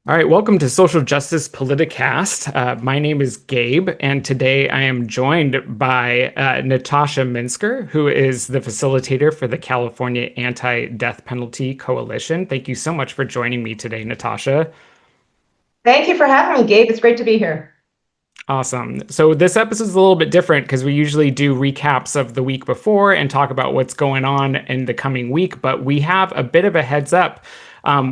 All right, welcome to Social Justice Politicast. My name is Gabe, and today I am joined by Natasha Minsker, who is the facilitator for the California Anti-Death Penalty Coalition. Thank you so much for joining me today, Natasha. Thank you for having me, Gabe. It's great to be here. Awesome. So this episode is a little bit different because we usually do recaps of the week before and talk about what's going on in the coming week, but we have a bit of a heads up,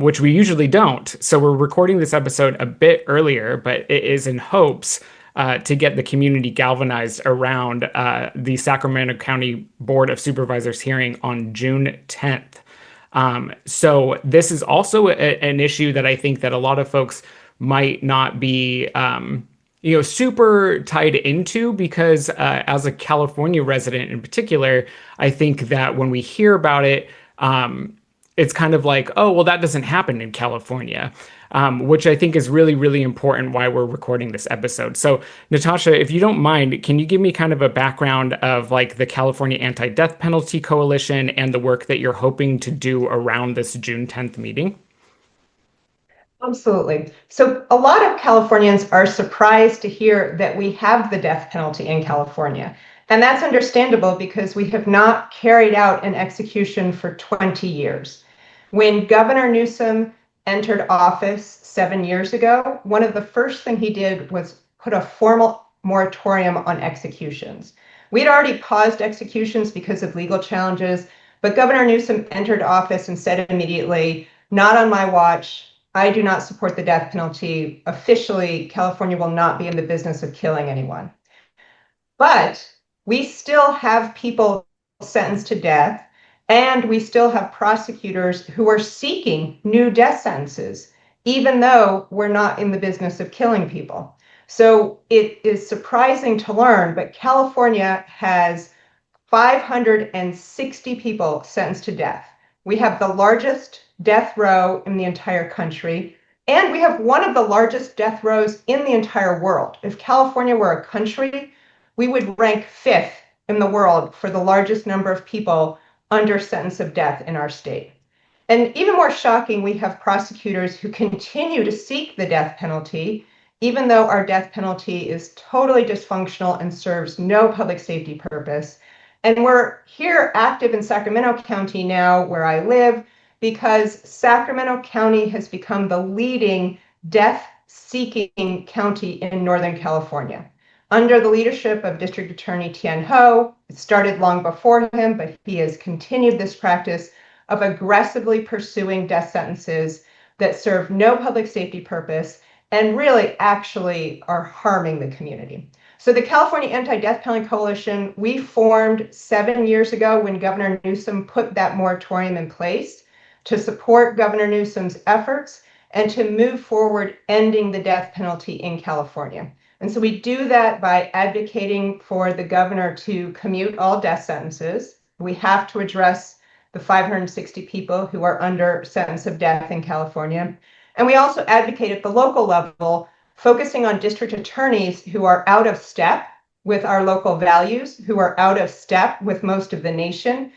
which we usually don't. So we're recording this episode a bit earlier, but it is in hopes to get the community galvanized around the Sacramento County Board of Supervisors hearing on June 10th. So this is also an issue that I think that a lot of folks might not be super tied into because as a California resident in particular, I think that when we hear about it, it's kind of like, oh, well, that doesn't happen in California, which I think is really, really important why we're recording this episode. So, Natasha, if you don't mind, can you give me kind of a background of like the California Anti-Death Penalty Coalition and the work that you're hoping to do around this June 10th meeting? Absolutely. So a lot of Californians are surprised to hear that we have the death penalty in California. And that's understandable because we have not carried out an execution for 20 years. When Governor Newsom entered office 7 years ago, one of the first things he did was put a formal moratorium on executions. We'd already paused executions because of legal challenges, but Governor Newsom entered office and said immediately, not on my watch. I do not support the death penalty. Officially, California will not be in the business of killing anyone. But we still have people sentenced to death, and we still have prosecutors who are seeking new death sentences, even though we're not in the business of killing people. So it is surprising to learn, but California has 560 people sentenced to death. We have the largest death row in the entire country, and we have one of the largest death rows in the entire world. If California were a country, we would rank fifth in the world for the largest number of people under sentence of death in our state. And even more shocking, we have prosecutors who continue to seek the death penalty, even though our death penalty is totally dysfunctional and serves no public safety purpose. And we're here active in Sacramento County now, where I live, because Sacramento County has become the leading death-seeking county in Northern California. Under the leadership of District Attorney Thien, it started long before him, but he has continued this practice of aggressively pursuing death sentences that serve no public safety purpose and really actually are harming the community. So the California Anti-Death Penalty Coalition, we formed 7 years ago when Governor Newsom put that moratorium in place to support Governor Newsom's efforts and to move forward ending the death penalty in California. And so we do that by advocating for the governor to commute all death sentences. We have to address the 560 people who are under sentence of death in California. And we also advocate at the local level, focusing on district attorneys who are out of step with our local values, who are out of step with most of the nation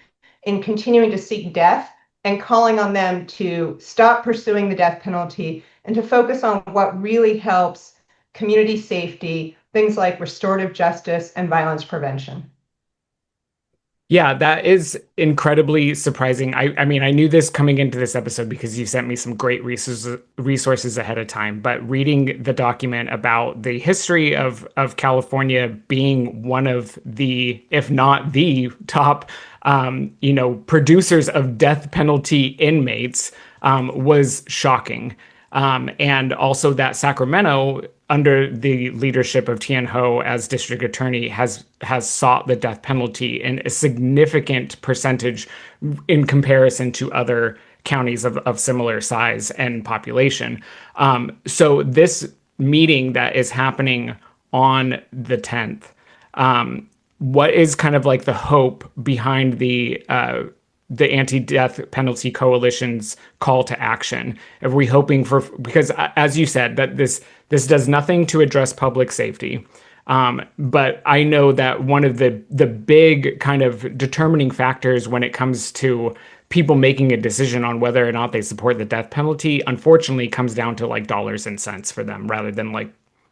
in continuing to seek death, and calling on them to stop pursuing the death penalty and to focus on what really helps community safety, things like restorative justice and violence prevention. Yeah, that is incredibly surprising. I mean, I knew this coming into this episode because you sent me some great resources ahead of time, but reading the document about the history of California being one of the, if not the top, producers of death penalty inmates was shocking. And also that Sacramento, under the leadership of Thien as district attorney, has sought the death penalty in a significant percentage in comparison to other counties of similar size and population. So this meeting that is happening on the 10th, what is kind of like the hope behind the Anti-Death Penalty Coalition's call to action? Are we hoping for, because as you said, that this does nothing to address public safety. But I know that one of the big kind of determining factors when it comes to people making a decision on whether or not they support the death penalty, unfortunately, comes down to like dollars and cents for them rather than like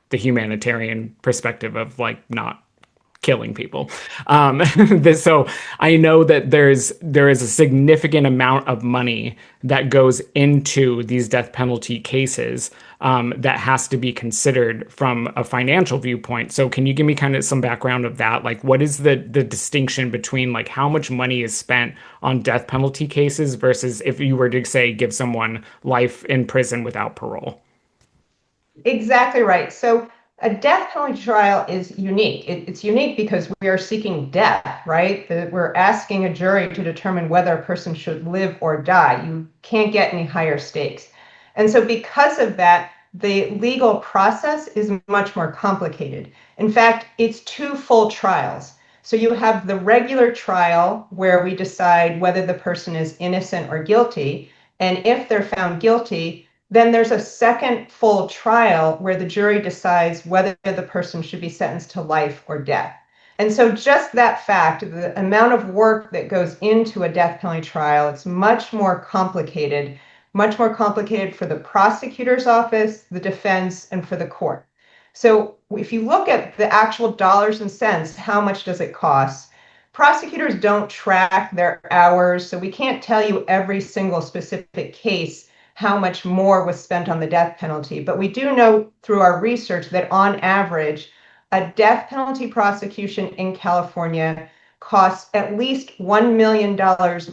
the humanitarian perspective of like not killing people. So I know that there is a significant amount of money that goes into these death penalty cases that has to be considered from a financial viewpoint. So can you give me kind of some background of that? Like, what is the distinction between like how much money is spent on death penalty cases versus if you were to say give someone life in prison without parole? Exactly right. So a death penalty trial is unique. It's unique because we are seeking death, right? We're asking a jury to determine whether a person should live or die. You can't get any higher stakes. And so because of that, the legal process is much more complicated. In fact, it's two full trials. So you have the regular trial where we decide whether the person is innocent or guilty. And if they're found guilty, then there's a second full trial where the jury decides whether the person should be sentenced to life or death. And so just that fact, the amount of work that goes into a death penalty trial, it's much more complicated for the prosecutor's office, the defense, and for the court. So if you look at the actual dollars and cents, how much does it cost? Prosecutors don't track their hours, so we can't tell you every single specific case how much more was spent on the death penalty. But we do know through our research that on average, a death penalty prosecution in California costs at least $1 million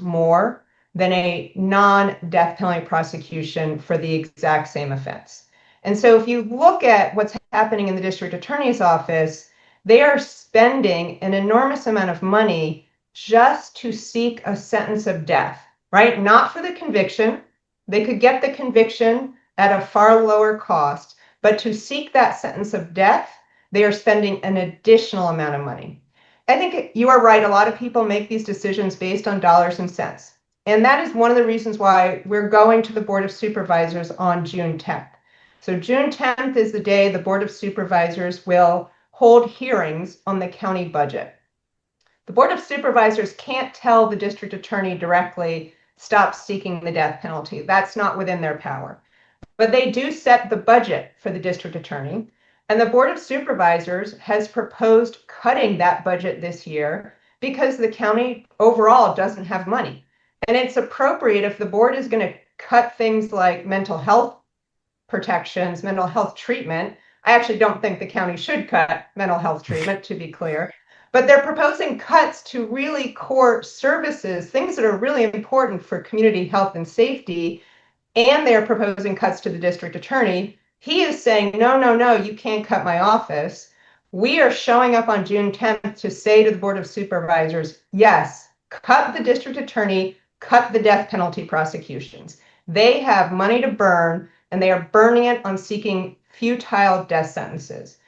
more than a non-death penalty prosecution for the exact same offense. And so if you look at what's happening in the district attorney's office, they are spending an enormous amount of money just to seek a sentence of death, right? Not for the conviction. They could get the conviction at a far lower cost, but to seek that sentence of death, they are spending an additional amount of money. I think you are right. A lot of people make these decisions based on dollars and cents. And that is one of the reasons why we're going to the Board of Supervisors on June 10th. So June 10th is the day the Board of Supervisors will hold hearings on the county budget. The Board of Supervisors can't tell the district attorney directly, stop seeking the death penalty. That's not within their power. But they do set the budget for the district attorney. And the Board of Supervisors has proposed cutting that budget this year because the county overall doesn't have money. And it's appropriate if the board is going to cut things like mental health protections, mental health treatment. I actually don't think the county should cut mental health treatment, to be clear. But they're proposing cuts to really core services, things that are really important for community health and safety, and they're proposing cuts to the district attorney. He is saying, no, you can't cut my office. We are showing up on June 10th to say to the Board of Supervisors, yes, cut the district attorney, cut the death penalty prosecutions. They have money to burn, and they are burning it on seeking futile death sentences.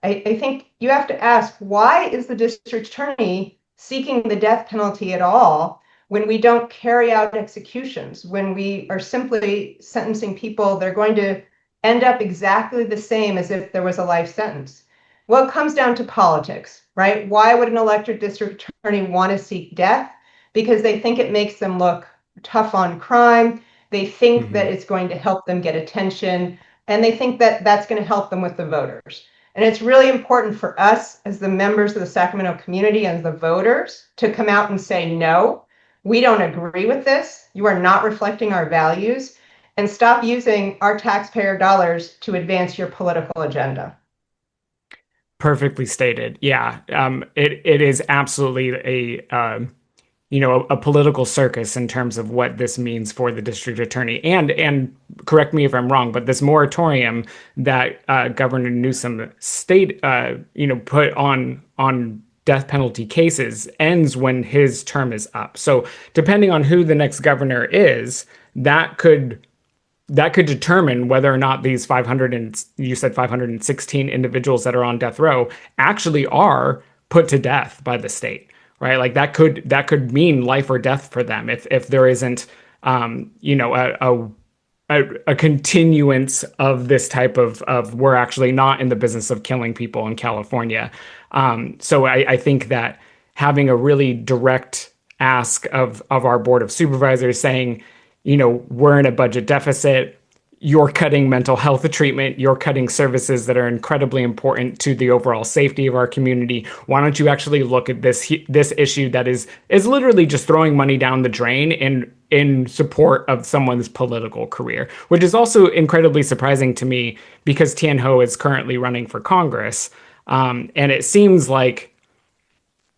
I think you have to ask, why is the district attorney seeking the death penalty at all when we don't carry out executions, when we are simply sentencing people? They're going to end up exactly the same as if there was a life sentence. Well, it comes down to politics, right? Why would an elected district attorney want to seek death? Because they think it makes them look tough on crime. They think that it's going to help them get attention, and they think that that's going to help them with the voters. And it's really important for us as the members of the Sacramento community and the voters to come out and say, no, we don't agree with this. You are not reflecting our values, and stop using our taxpayer dollars to advance your political agenda. Perfectly stated. Yeah. It is absolutely a political circus in terms of what this means for the district attorney. And correct me if I'm wrong, but this moratorium that Governor Newsom put on death penalty cases ends when his term is up. So depending on who the next governor is, that could determine whether or not these 516 individuals that are on death row actually are put to death by the state. Right, like that could mean life or death for them if there isn't, a continuance of this type of we're actually not in the business of killing people in California. So I think that having a really direct ask of our Board of Supervisors saying, we're in a budget deficit, you're cutting mental health treatment, you're cutting services that are incredibly important to the overall safety of our community. Why don't you actually look at this issue that is literally just throwing money down the drain in support of someone's political career, which is also incredibly surprising to me because Thien is currently running for Congress. And it seems like,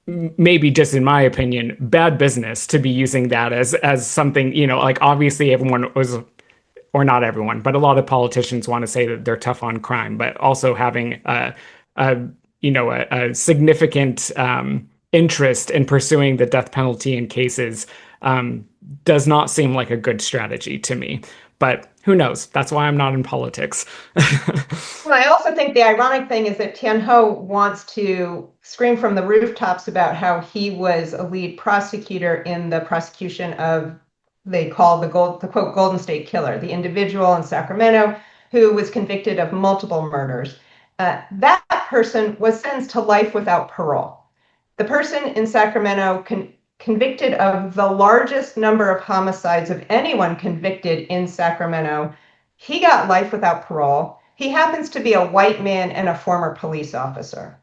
maybe just in my opinion, bad business to be using that as something, like obviously everyone was, or not everyone, but a lot of politicians want to say that they're tough on crime, but also having a significant interest in pursuing the death penalty in cases does not seem like a good strategy to me. But who knows? That's why I'm not in politics. Well, I also think the ironic thing is that Thien wants to scream from the rooftops about how he was a lead prosecutor in the prosecution of, they call the quote Golden State Killer, the individual in Sacramento who was convicted of multiple murders. That person was sentenced to life without parole. The person in Sacramento convicted of the largest number of homicides of anyone convicted in Sacramento, he got life without parole. He happens to be a white man and a former police officer,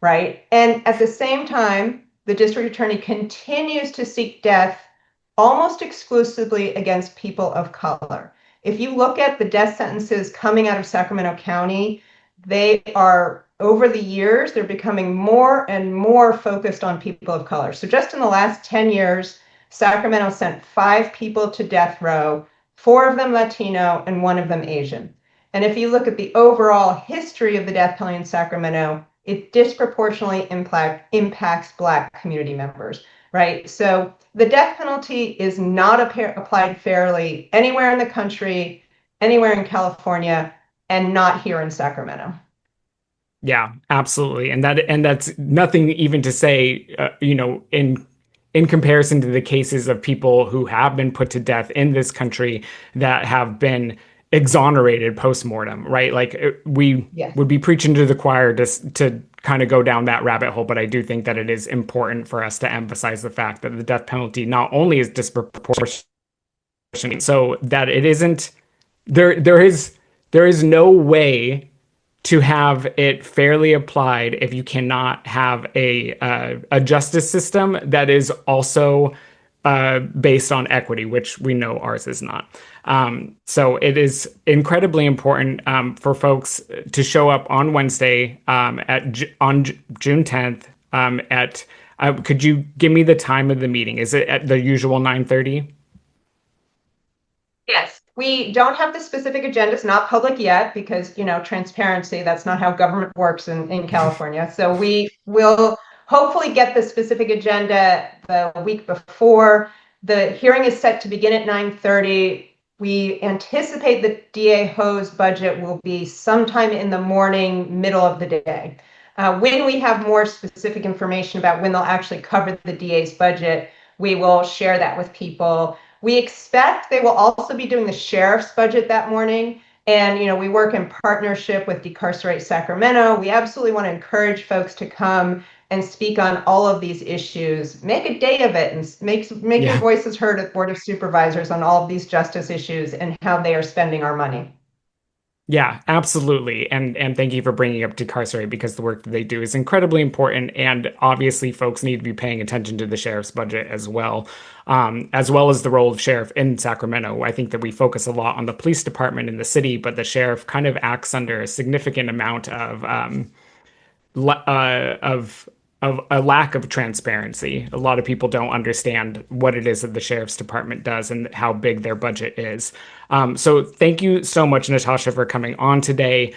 right? And at the same time, the district attorney continues to seek death almost exclusively against people of color. If you look at the death sentences coming out of Sacramento County, they are, over the years, they're becoming more and more focused on people of color. So just in the last 10 years, Sacramento sent 5 people to death row, 4 of them Latino and 1 of them Asian. And if you look at the overall history of the death penalty in Sacramento, it disproportionately impacts Black community members, right? So the death penalty is not applied fairly anywhere in the country, anywhere in California, and not here in Sacramento. Yeah, absolutely. And that's nothing even to say, in comparison to the cases of people who have been put to death in this country that have been exonerated post-mortem, right? Like we would be preaching to the choir to kind of go down that rabbit hole, but I do think that it is important for us to emphasize the fact that the death penalty not only is disproportionate, so that it isn't there is no way to have it fairly applied if you cannot have a justice system that is also based on equity, which we know ours is not. So it is incredibly important for folks to show up on Wednesday on June 10th at. Could you give me the time of the meeting? Is it at the usual 9:30? Yes. We don't have the specific agenda. It's not public yet because, transparency, that's not how government works in California. So we will hopefully get the specific agenda the week before. The hearing is set to begin at 9:30. We anticipate that DA Ho's budget will be sometime in the morning, middle of the day. When we have more specific information about when they'll actually cover the DA's budget, we will share that with people. We expect they will also be doing the sheriff's budget that morning. And, we work in partnership with Decarcerate Sacramento. We absolutely want to encourage folks to come and speak on all of these issues. Make a day of it and make your voices heard at Board of Supervisors on all of these justice issues and how they are spending our money. Yeah, absolutely. And thank you for bringing up Decarcerate because the work that they do is incredibly important. And obviously, folks need to be paying attention to the sheriff's budget as well as the role of sheriff in Sacramento. I think that we focus a lot on the police department in the city, but the sheriff kind of acts under a significant amount of a lack of transparency. A lot of people don't understand what it is that the sheriff's department does and how big their budget is. So thank you so much, Natasha, for coming on today.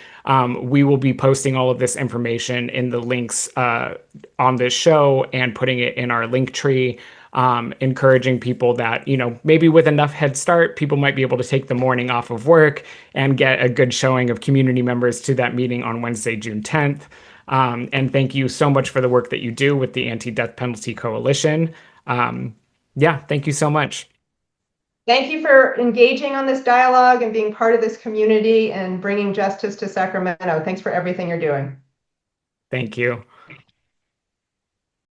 We will be posting all of this information in the links on this show and putting it in our link tree, encouraging people that, maybe with enough head start, people might be able to take the morning off of work and get a good showing of community members to that meeting on Wednesday, June 10th. And thank you so much for the work that you do with the Anti-Death Penalty Coalition. Thank you so much. Thank you for engaging on this dialogue and being part of this community and bringing justice to Sacramento. Thanks for everything you're doing. Thank you.